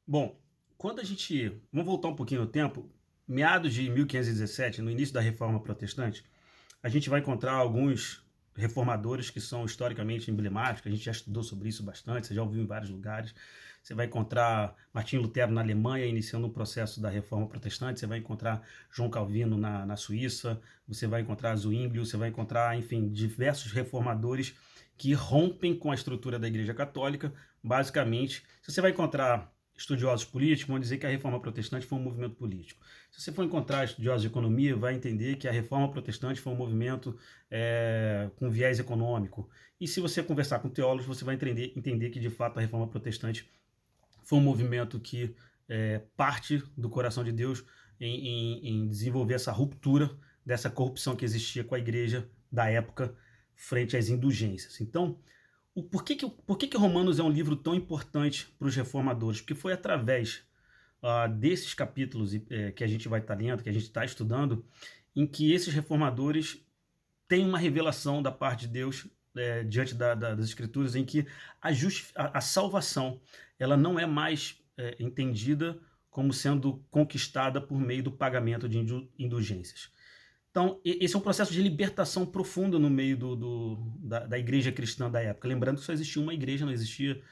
Bom, quando a gente. Vamos voltar um pouquinho no tempo. Meados de 1517, no início da Reforma Protestante, a gente vai encontrar alguns reformadores que são historicamente emblemáticos. A gente já estudou sobre isso bastante, você já ouviu em vários lugares. Você vai encontrar Martinho Lutero na Alemanha, iniciando o processo da Reforma Protestante. Você vai encontrar João Calvino na Suíça. Você vai encontrar Zwinglio. Você vai encontrar, enfim, diversos reformadores que rompem com a estrutura da Igreja Católica. Basicamente, se você vai encontrar estudiosos políticos, vão dizer que a Reforma Protestante foi um movimento político. Se você for encontrar estudiosos de economia, vai entender que a Reforma Protestante foi um movimento com viés econômico. E se você conversar com teólogos, você vai entender que, de fato, a Reforma Protestante foi um movimento que parte do coração de Deus em desenvolver essa ruptura dessa corrupção que existia com a igreja da época frente às indulgências. Então, por que Romanos é um livro tão importante para os reformadores? Porque foi através desses capítulos que a gente vai estar lendo, que a gente está estudando, em que esses reformadores têm uma revelação da parte de Deus diante das Escrituras, em que a salvação ela não é mais entendida como sendo conquistada por meio do pagamento de indulgências. Então, esse é um processo de libertação profunda no meio da igreja cristã da época. Lembrando que só existia uma igreja, não existia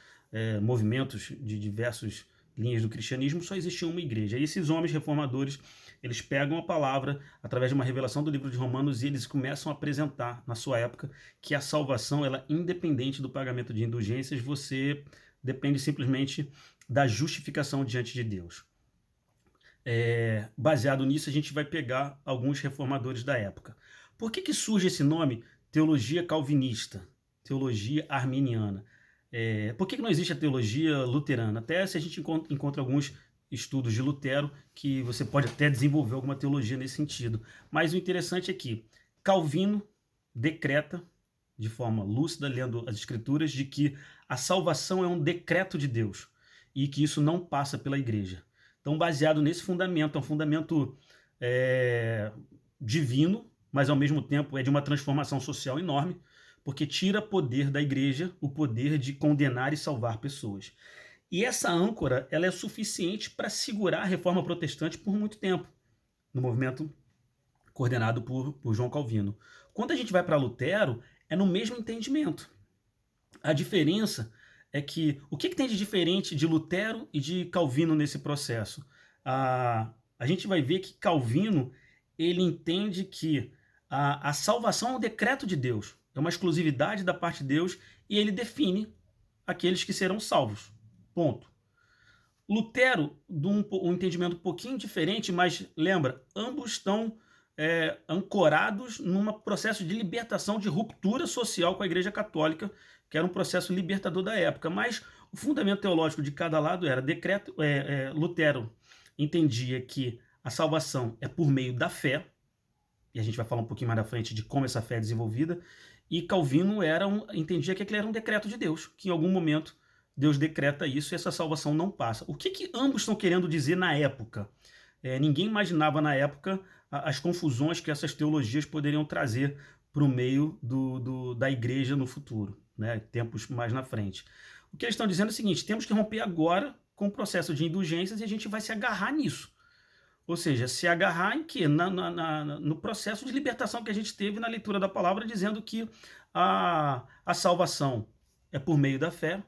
movimentos de diversas linhas do cristianismo, só existia uma igreja. E esses homens reformadores, eles pegam a palavra através de uma revelação do livro de Romanos e eles começam a apresentar, na sua época, que a salvação, ela é independente do pagamento de indulgências, você depende simplesmente da justificação diante de Deus. Baseado nisso, a gente vai pegar alguns reformadores da época. Por que surge esse nome teologia calvinista, teologia arminiana? Por que não existe a teologia luterana? Até se a gente encontra alguns estudos de Lutero que você pode até desenvolver alguma teologia nesse sentido. Mas o interessante é que Calvino decreta, de forma lúcida, lendo as escrituras, de que a salvação é um decreto de Deus e que isso não passa pela igreja. Então, baseado nesse fundamento, é um fundamento divino, mas ao mesmo tempo é de uma transformação social enorme, porque tira poder da igreja, o poder de condenar e salvar pessoas. E essa âncora ela é suficiente para segurar a reforma protestante por muito tempo, no movimento coordenado por João Calvino. Quando a gente vai para Lutero, é no mesmo entendimento. A diferença é que o que tem de diferente de Lutero e de Calvino nesse processo? A gente vai ver que Calvino ele entende que a salvação é um decreto de Deus, é uma exclusividade da parte de Deus e ele define aqueles que serão salvos. Ponto. Lutero, de um entendimento um pouquinho diferente, mas lembra, ambos estão ancorados num processo de libertação, de ruptura social com a Igreja Católica, que era um processo libertador da época. Mas o fundamento teológico de cada lado era Lutero entendia que a salvação é por meio da fé, e a gente vai falar um pouquinho mais na frente de como essa fé é desenvolvida, e Calvino entendia que aquele era um decreto de Deus, que em algum momento Deus decreta isso e essa salvação não passa. O que ambos estão querendo dizer na época? Ninguém imaginava na época as confusões que essas teologias poderiam trazer para o meio da igreja no futuro, né? Tempos mais na frente. O que eles estão dizendo é o seguinte: temos que romper agora com o processo de indulgências e a gente vai se agarrar nisso. Ou seja, se agarrar em quê? No processo de libertação que a gente teve na leitura da palavra, dizendo que a salvação é por meio da fé,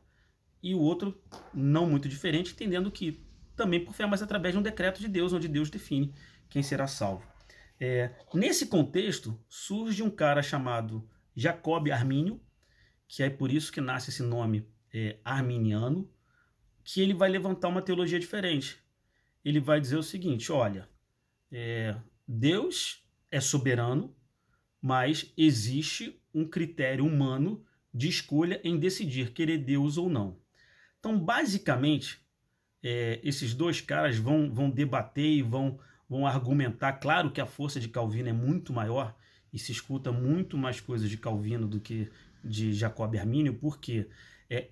e o outro, não muito diferente, entendendo que também por fé, mas através de um decreto de Deus, onde Deus define quem será salvo. Nesse contexto, surge um cara chamado Jacob Armínio, que é por isso que nasce esse nome arminiano, que ele vai levantar uma teologia diferente. Ele vai dizer o seguinte: olha, Deus é soberano, mas existe um critério humano de escolha em decidir querer Deus ou não. Então, basicamente, esses dois caras vão debater e vão argumentar. Claro que a força de Calvino é muito maior e se escuta muito mais coisas de Calvino do que de Jacob Armínio, porque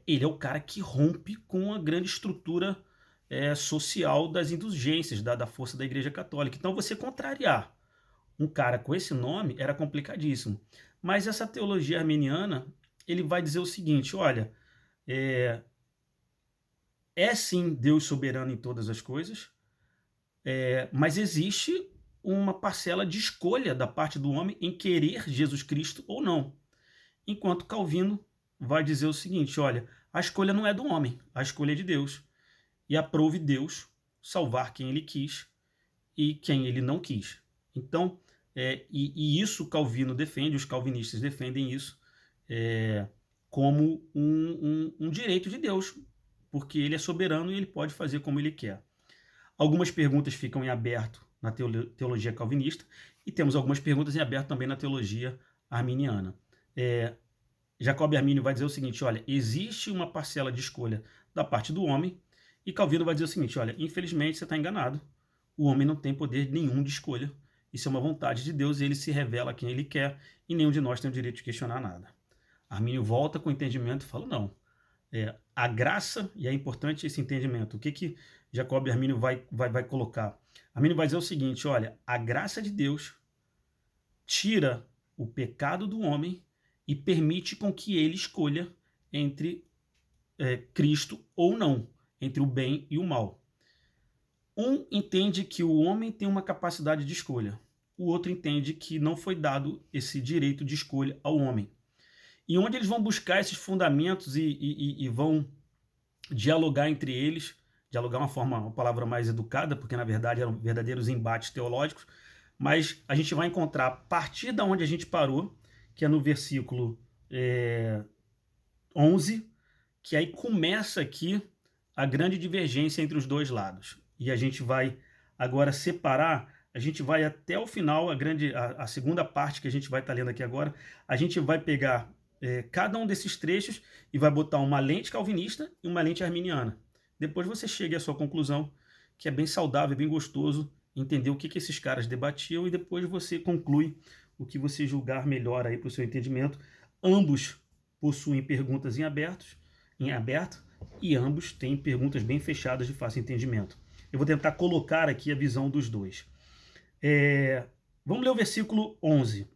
ele é o cara que rompe com a grande estrutura social das indulgências, da força da Igreja Católica. Então, você contrariar um cara com esse nome era complicadíssimo. Mas essa teologia arminiana, ele vai dizer o seguinte: olha, É sim Deus soberano em todas as coisas, mas existe uma parcela de escolha da parte do homem em querer Jesus Cristo ou não. Enquanto Calvino vai dizer o seguinte: olha, a escolha não é do homem, a escolha é de Deus. E aprove Deus salvar quem ele quis e quem ele não quis. Então, e isso Calvino defende, os calvinistas defendem isso é, como um direito de Deus, porque ele é soberano e ele pode fazer como ele quer. Algumas perguntas ficam em aberto na teologia calvinista e temos algumas perguntas em aberto também na teologia arminiana. Jacob Arminio vai dizer o seguinte: olha, existe uma parcela de escolha da parte do homem, e Calvino vai dizer o seguinte: olha, infelizmente você está enganado, o homem não tem poder nenhum de escolha, isso é uma vontade de Deus e ele se revela a quem ele quer e nenhum de nós tem o direito de questionar nada. Arminio volta com o entendimento e fala: não, a graça, e é importante esse entendimento, o que Jacob Arminio vai colocar? Arminio vai dizer o seguinte: olha, a graça de Deus tira o pecado do homem e permite com que ele escolha entre Cristo ou não, entre o bem e o mal. Um entende que o homem tem uma capacidade de escolha, o outro entende que não foi dado esse direito de escolha ao homem. E onde eles vão buscar esses fundamentos e vão dialogar entre eles, dialogar uma palavra mais educada, porque na verdade eram verdadeiros embates teológicos, mas a gente vai encontrar a partir da onde a gente parou, que é no versículo 11, que aí começa aqui a grande divergência entre os dois lados. E a gente vai agora separar, a gente vai até o final, a segunda parte que a gente vai estar lendo aqui agora, a gente vai pegar cada um desses trechos e vai botar uma lente calvinista e uma lente arminiana. Depois você chega à sua conclusão, que é bem saudável, bem gostoso entender o que esses caras debatiam, e depois você conclui o que você julgar melhor aí para o seu entendimento. Ambos possuem perguntas em aberto, e ambos têm perguntas bem fechadas de fácil entendimento. Eu vou tentar colocar aqui a visão dos dois. Vamos ler o versículo 11.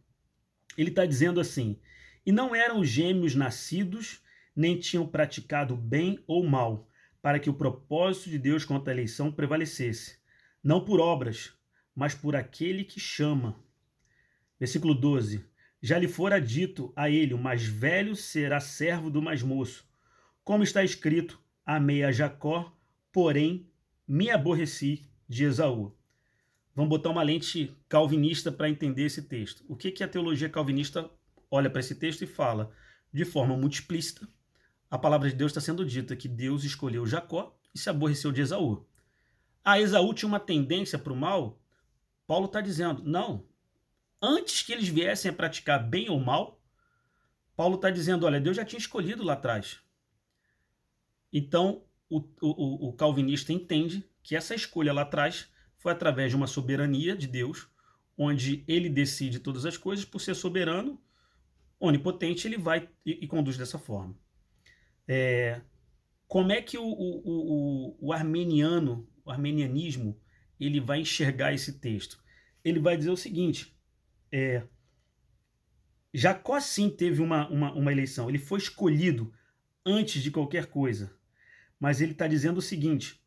Ele está dizendo assim: e não eram gêmeos nascidos, nem tinham praticado bem ou mal, para que o propósito de Deus quanto à eleição prevalecesse, não por obras, mas por aquele que chama. Versículo 12. Já lhe fora dito a ele: o mais velho será servo do mais moço. Como está escrito: amei a Jacó, porém me aborreci de Esaú. Vamos botar uma lente calvinista para entender esse texto. O que a teologia calvinista olha para esse texto e fala? De forma muito explícita, a palavra de Deus está sendo dita que Deus escolheu Jacó e se aborreceu de Esaú. Esaú tinha uma tendência para o mal. Paulo está dizendo: não. Antes que eles viessem a praticar bem ou mal, Paulo está dizendo: olha, Deus já tinha escolhido lá atrás. Então, o calvinista entende que essa escolha lá atrás foi através de uma soberania de Deus, onde ele decide todas as coisas, por ser soberano, onipotente, ele vai e conduz dessa forma. Como é que o armenianismo, ele vai enxergar esse texto? Ele vai dizer o seguinte: Jacó sim teve uma eleição, ele foi escolhido antes de qualquer coisa, mas ele está dizendo o seguinte: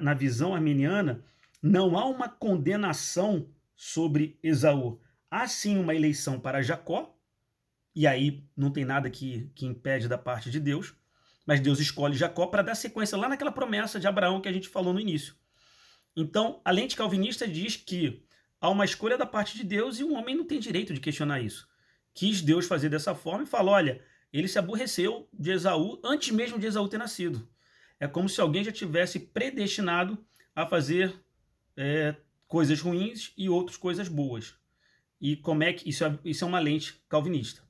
na visão armeniana, não há uma condenação sobre Esaú. Há sim uma eleição para Jacó, e aí não tem nada que impede da parte de Deus, mas Deus escolhe Jacó para dar sequência lá naquela promessa de Abraão que a gente falou no início. Então, a lente calvinista diz que há uma escolha da parte de Deus e o homem não tem direito de questionar isso. Quis Deus fazer dessa forma e falou: olha, ele se aborreceu de Esaú antes mesmo de Esaú ter nascido. É como se alguém já tivesse predestinado a fazer coisas ruins e outras coisas boas. E como é que isso é uma lente calvinista.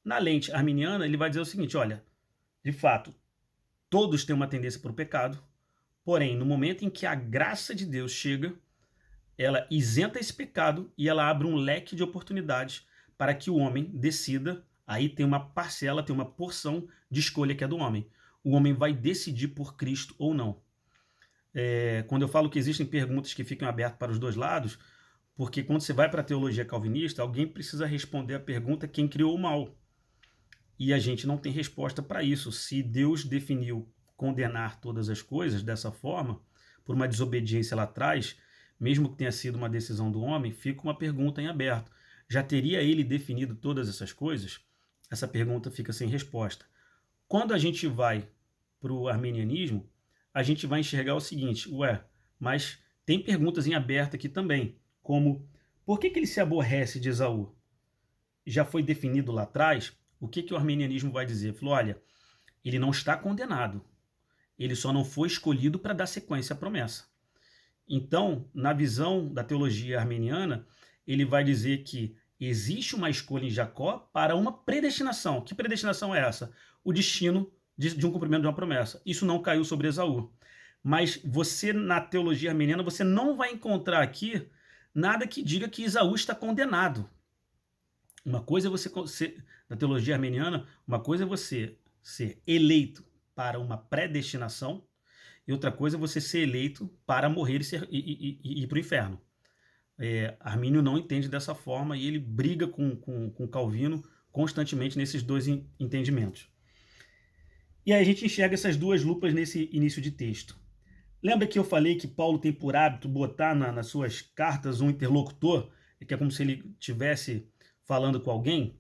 Na lente arminiana, ele vai dizer o seguinte: olha, de fato, todos têm uma tendência para o pecado, porém, no momento em que a graça de Deus chega, ela isenta esse pecado e ela abre um leque de oportunidades para que o homem decida. Aí tem uma parcela, tem uma porção de escolha que é do homem. O homem vai decidir por Cristo ou não. Quando eu falo que existem perguntas que ficam abertas para os dois lados, porque quando você vai para a teologia calvinista, alguém precisa responder a pergunta: quem criou o mal? E a gente não tem resposta para isso. Se Deus definiu condenar todas as coisas dessa forma, por uma desobediência lá atrás, mesmo que tenha sido uma decisão do homem, fica uma pergunta em aberto. Já teria ele definido todas essas coisas? Essa pergunta fica sem resposta. Quando a gente vai para o arminianismo, a gente vai enxergar o seguinte: ué, mas tem perguntas em aberto aqui também, como por que ele se aborrece de Esaú? Já foi definido lá atrás. O que o arminianismo vai dizer? Falou, olha, ele não está condenado, ele só não foi escolhido para dar sequência à promessa. Então, na visão da teologia arminiana, ele vai dizer que existe uma escolha em Jacó para uma predestinação. Que predestinação é essa? O destino de um cumprimento de uma promessa. Isso não caiu sobre Esaú. Mas você, na teologia arminiana, você não vai encontrar aqui nada que diga que Esaú está condenado. Uma coisa é você, na teologia arminiana, uma coisa é você ser eleito para uma predestinação, e outra coisa é você ser eleito para morrer e ir para o inferno. Armínio não entende dessa forma e ele briga com Calvino constantemente nesses dois entendimentos. E aí a gente enxerga essas duas lupas nesse início de texto. Lembra que eu falei que Paulo tem por hábito botar nas suas cartas um interlocutor, que é como se ele estivesse falando com alguém?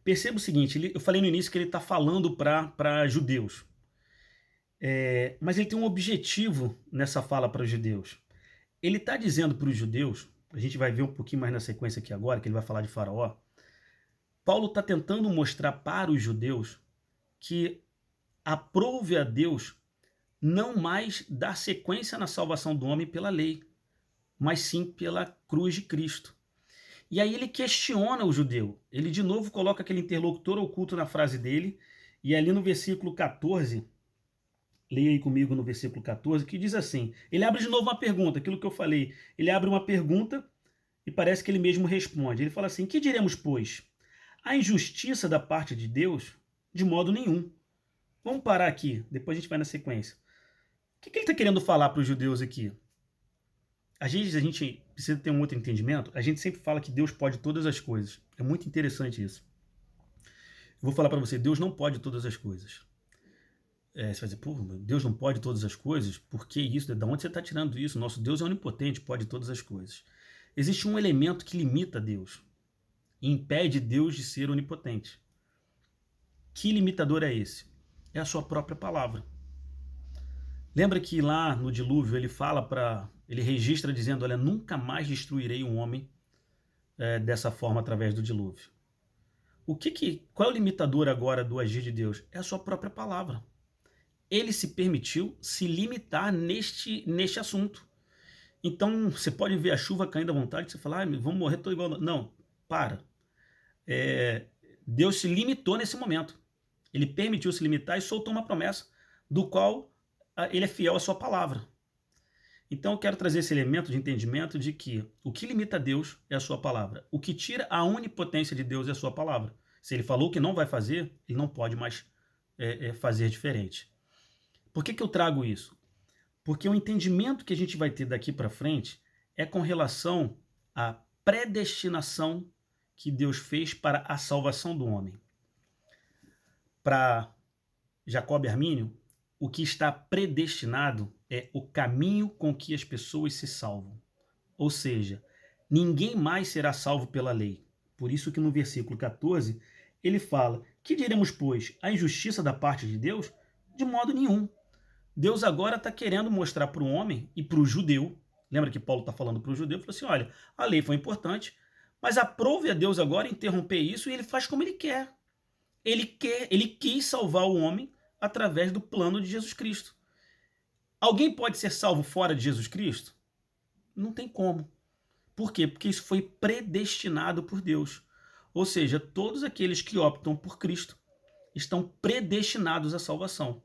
Perceba o seguinte, eu falei no início que ele está falando para judeus. Mas ele tem um objetivo nessa fala para os judeus. Ele está dizendo para os judeus, a gente vai ver um pouquinho mais na sequência aqui agora, que ele vai falar de Faraó. Paulo está tentando mostrar para os judeus que aprove a Deus não mais dar sequência na salvação do homem pela lei, mas sim pela cruz de Cristo. E aí ele questiona o judeu. Ele de novo coloca aquele interlocutor oculto na frase dele, e ali no versículo 14, leia aí comigo no versículo 14, que diz assim, ele abre de novo uma pergunta, aquilo que eu falei, ele abre uma pergunta e parece que ele mesmo responde. Ele fala assim, que diremos, pois? A injustiça da parte de Deus? De modo nenhum. Vamos parar aqui, depois a gente vai na sequência. O que ele está querendo falar para os judeus aqui? Às vezes a gente precisa ter um outro entendimento. A gente sempre fala que Deus pode todas as coisas. É muito interessante isso. Eu vou falar para você, Deus não pode todas as coisas. Você vai dizer, pô, Deus não pode todas as coisas? Por que isso? De onde você está tirando isso? Nosso Deus é onipotente, pode todas as coisas. Existe um elemento que limita Deus e impede Deus de ser onipotente. Que limitador é esse? É a sua própria palavra. Lembra que lá no dilúvio ele registra dizendo, olha, nunca mais destruirei um homem dessa forma através do dilúvio. Qual é o limitador agora do agir de Deus? É a sua própria palavra. Ele se permitiu se limitar neste assunto. Então, você pode ver a chuva caindo à vontade, você fala, vamos morrer todo igual. Não, para. Deus se limitou nesse momento. Ele permitiu se limitar e soltou uma promessa do qual ele é fiel à sua palavra. Então eu quero trazer esse elemento de entendimento de que o que limita Deus é a sua palavra. O que tira a onipotência de Deus é a sua palavra. Se ele falou que não vai fazer, ele não pode mais fazer diferente. Por que eu trago isso? Porque o entendimento que a gente vai ter daqui para frente é com relação à predestinação que Deus fez para a salvação do homem. Para Jacob e Armínio, o que está predestinado é o caminho com que as pessoas se salvam. Ou seja, ninguém mais será salvo pela lei. Por isso que no versículo 14, ele fala, que diremos, pois, a injustiça da parte de Deus? De modo nenhum. Deus agora está querendo mostrar para o homem e para o judeu, lembra que Paulo está falando para o judeu, falou assim, olha, a lei foi importante, mas aprove a Deus agora interromper isso e ele faz como ele quer. Ele quis salvar o homem através do plano de Jesus Cristo. Alguém pode ser salvo fora de Jesus Cristo? Não tem como. Por quê? Porque isso foi predestinado por Deus. Ou seja, todos aqueles que optam por Cristo estão predestinados à salvação.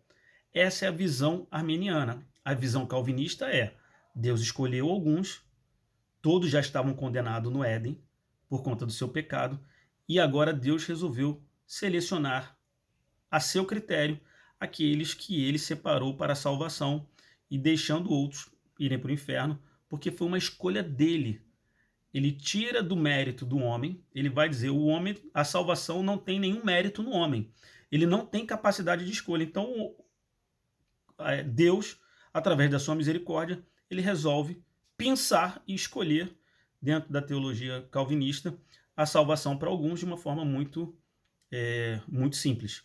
Essa é a visão arminiana. A visão calvinista é, Deus escolheu alguns, todos já estavam condenados no Éden por conta do seu pecado, e agora Deus resolveu selecionar a seu critério aqueles que ele separou para a salvação e deixando outros irem para o inferno, porque foi uma escolha dele. Ele tira do mérito do homem, ele vai dizer, o homem, a salvação não tem nenhum mérito no homem. Ele não tem capacidade de escolha. Então, Deus, através da sua misericórdia, ele resolve pensar e escolher, dentro da teologia calvinista, a salvação para alguns de uma forma muito simples.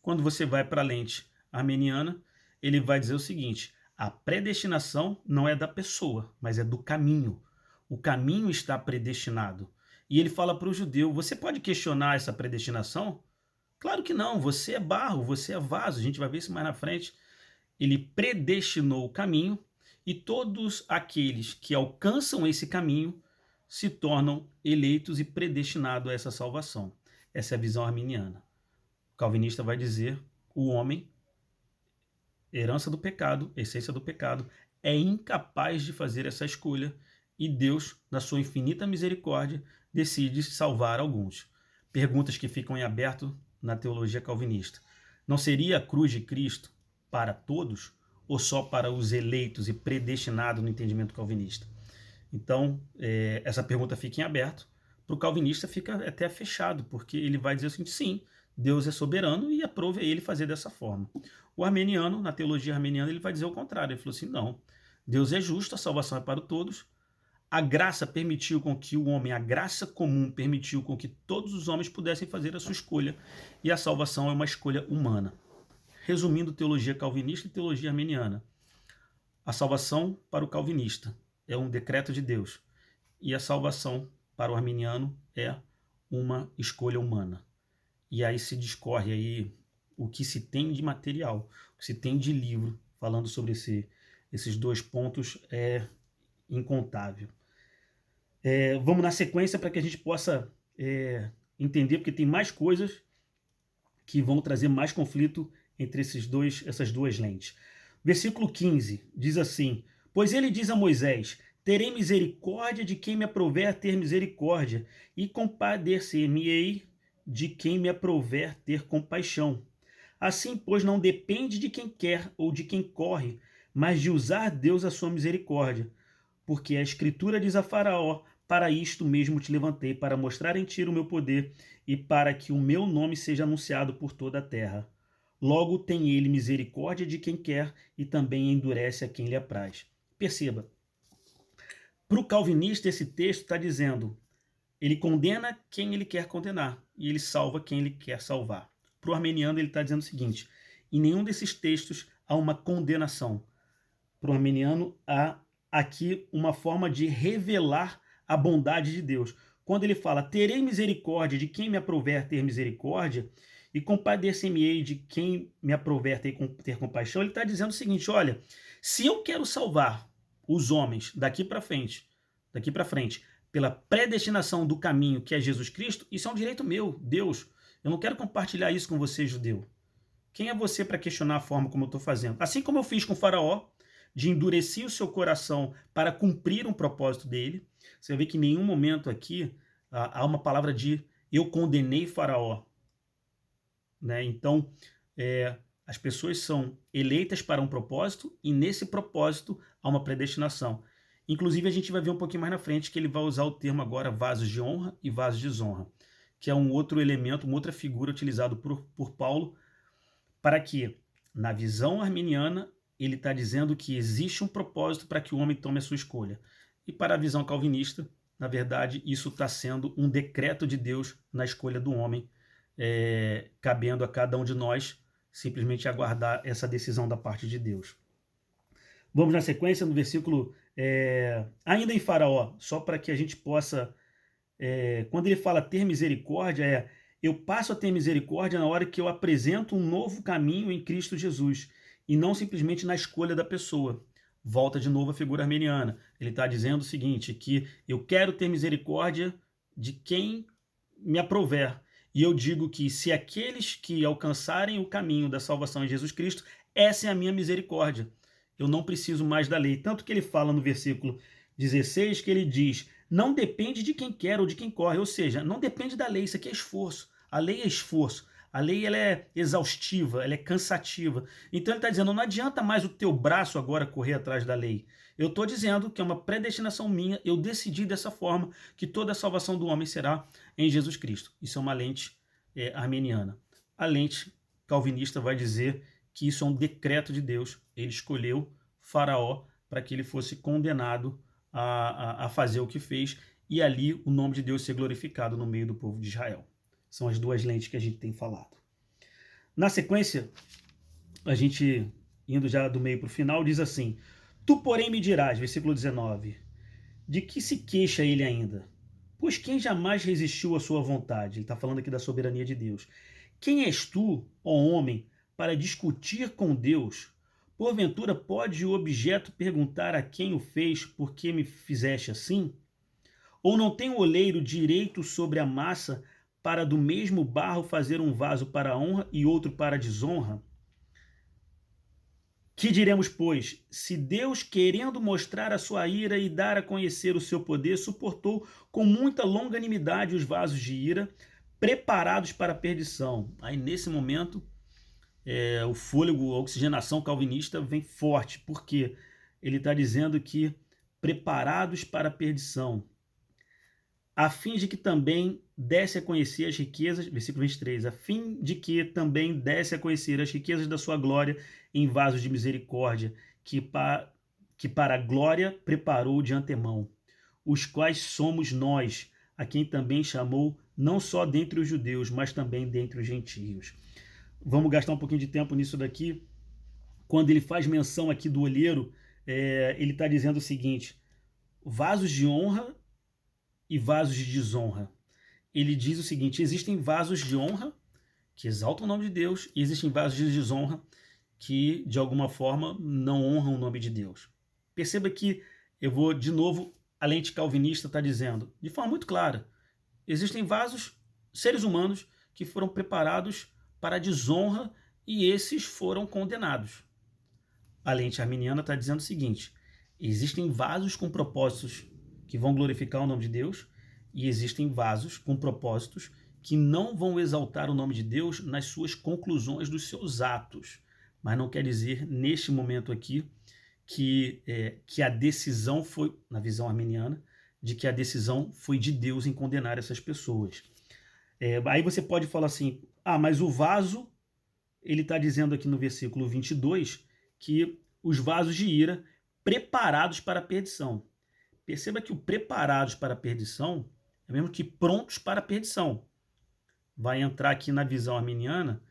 Quando você vai para a lente armeniana, ele vai dizer o seguinte: a predestinação não é da pessoa, mas é do caminho. O caminho está predestinado. E ele fala para o judeu: você pode questionar essa predestinação? Claro que não, você é barro, você é vaso, a gente vai ver isso mais na frente. Ele predestinou o caminho e todos aqueles que alcançam esse caminho se tornam eleitos e predestinados a essa salvação. Essa é a visão arminiana. O calvinista vai dizer: o homem, herança do pecado, essência do pecado, é incapaz de fazer essa escolha e Deus, na sua infinita misericórdia, decide salvar alguns. Perguntas que ficam em aberto na teologia calvinista. Não seria a cruz de Cristo para todos ou só para os eleitos e predestinados no entendimento calvinista? Então, essa pergunta fica em aberto. Para o calvinista fica até fechado, porque ele vai dizer o seguinte: sim, Deus é soberano e aprove a ele fazer dessa forma. O armeniano, na teologia armeniana, ele vai dizer o contrário. Ele falou assim: não, Deus é justo, a salvação é para todos. A graça permitiu com que o homem, a graça comum permitiu com que todos os homens pudessem fazer a sua escolha, e a salvação é uma escolha humana. Resumindo teologia calvinista e teologia armeniana, a salvação para o calvinista é um decreto de Deus, e a salvação para o arminiano é uma escolha humana. E aí se discorre aí o que se tem de material, o que se tem de livro falando sobre esses dois pontos é incontável. Vamos na sequência para que a gente possa entender, porque tem mais coisas que vão trazer mais conflito entre essas duas lentes. Versículo 15 diz assim: pois ele diz a Moisés: terei misericórdia de quem me aprouver ter misericórdia, e compadecer-me-ei de quem me aprouver ter compaixão. Assim, pois, não depende de quem quer ou de quem corre, mas de usar Deus a sua misericórdia. Porque a Escritura diz a Faraó: para isto mesmo te levantei, para mostrar em ti o meu poder e para que o meu nome seja anunciado por toda a terra. Logo tem ele misericórdia de quem quer e também endurece a quem lhe apraz. Perceba, para o calvinista esse texto está dizendo: ele condena quem ele quer condenar e ele salva quem ele quer salvar. Para o armeniano ele está dizendo o seguinte: em nenhum desses textos há uma condenação. Para o armeniano há aqui uma forma de revelar a bondade de Deus. Quando ele fala: terei misericórdia de quem me aprouver ter misericórdia, e compadecer-me-ei de quem me aprouver ter compaixão, ele está dizendo o seguinte: olha, se eu quero salvar os homens daqui para frente, pela predestinação do caminho que é Jesus Cristo, isso é um direito meu, Deus. Eu não quero compartilhar isso com você, judeu. Quem é você para questionar a forma como eu estou fazendo? Assim como eu fiz com o Faraó, de endurecer o seu coração para cumprir um propósito dele. Você vê que em nenhum momento aqui há uma palavra de eu condenei Faraó. Né? Então, as pessoas são eleitas para um propósito e nesse propósito há uma predestinação. Inclusive, a gente vai ver um pouquinho mais na frente que ele vai usar o termo agora vasos de honra e vasos de desonra, que é um outro elemento, uma outra figura utilizado por Paulo para que, na visão arminiana, ele está dizendo que existe um propósito para que o homem tome a sua escolha. E para a visão calvinista, na verdade, isso está sendo um decreto de Deus na escolha do homem, cabendo a cada um de nós simplesmente aguardar essa decisão da parte de Deus. Vamos na sequência, no versículo, ainda em Faraó, só para que a gente possa, quando ele fala ter misericórdia, eu passo a ter misericórdia na hora que eu apresento um novo caminho em Cristo Jesus, e não simplesmente na escolha da pessoa. Volta de novo a figura armeniana. Ele está dizendo o seguinte, que eu quero ter misericórdia de quem me aprouver. E eu digo que se aqueles que alcançarem o caminho da salvação em Jesus Cristo, essa é a minha misericórdia. Eu não preciso mais da lei. Tanto que ele fala no versículo 16, que ele diz: não depende de quem quer ou de quem corre. Ou seja, não depende da lei. Isso aqui é esforço. A lei é esforço. A lei ela é exaustiva, ela é cansativa. Então ele está dizendo: não adianta mais o teu braço agora correr atrás da lei. Eu estou dizendo que é uma predestinação minha, eu decidi dessa forma que toda a salvação do homem será em Jesus Cristo. Isso é uma lente armeniana. A lente calvinista vai dizer que isso é um decreto de Deus. Ele escolheu Faraó para que ele fosse condenado a fazer o que fez, e ali o nome de Deus ser glorificado no meio do povo de Israel. São as duas lentes que a gente tem falado. Na sequência, a gente, indo já do meio para o final, diz assim: Tu, porém, me dirás, versículo 19, de que se queixa ele ainda? Pois quem jamais resistiu à sua vontade? Ele está falando aqui da soberania de Deus. Quem és tu, ó homem, para discutir com Deus? Porventura pode o objeto perguntar a quem o fez, por que me fizeste assim? Ou não tem o oleiro direito sobre a massa para do mesmo barro fazer um vaso para a honra e outro para a desonra? Que diremos, pois, se Deus, querendo mostrar a sua ira e dar a conhecer o seu poder, suportou com muita longanimidade os vasos de ira, preparados para a perdição? Aí, nesse momento, o fôlego, a oxigenação calvinista vem forte, porque ele está dizendo que preparados para a perdição, a fim de que também desse a conhecer as riquezas, versículo 23, a fim de que também desse a conhecer as riquezas da sua glória em vasos de misericórdia, que para a glória preparou de antemão, os quais somos nós, a quem também chamou, não só dentre os judeus, mas também dentre os gentios. Vamos gastar um pouquinho de tempo nisso daqui. Quando ele faz menção aqui do olheiro, ele está dizendo o seguinte: vasos de honra e vasos de desonra. Ele diz o seguinte: existem vasos de honra que exaltam o nome de Deus, e existem vasos de desonra que, de alguma forma, não honram o nome de Deus. Perceba que eu vou, de novo, a lente calvinista está dizendo, de forma muito clara, existem vasos, seres humanos, que foram preparados para a desonra e esses foram condenados. A lente arminiana está dizendo o seguinte: existem vasos com propósitos que vão glorificar o nome de Deus, e existem vasos com propósitos que não vão exaltar o nome de Deus nas suas conclusões dos seus atos. Mas não quer dizer, neste momento aqui, que a decisão foi, na visão arminiana, de que a decisão foi de Deus em condenar essas pessoas. Aí você pode falar assim: mas o vaso, ele está dizendo aqui no versículo 22, que os vasos de ira preparados para a perdição. Perceba que o preparados para a perdição é mesmo que prontos para a perdição. Vai entrar aqui na visão arminiana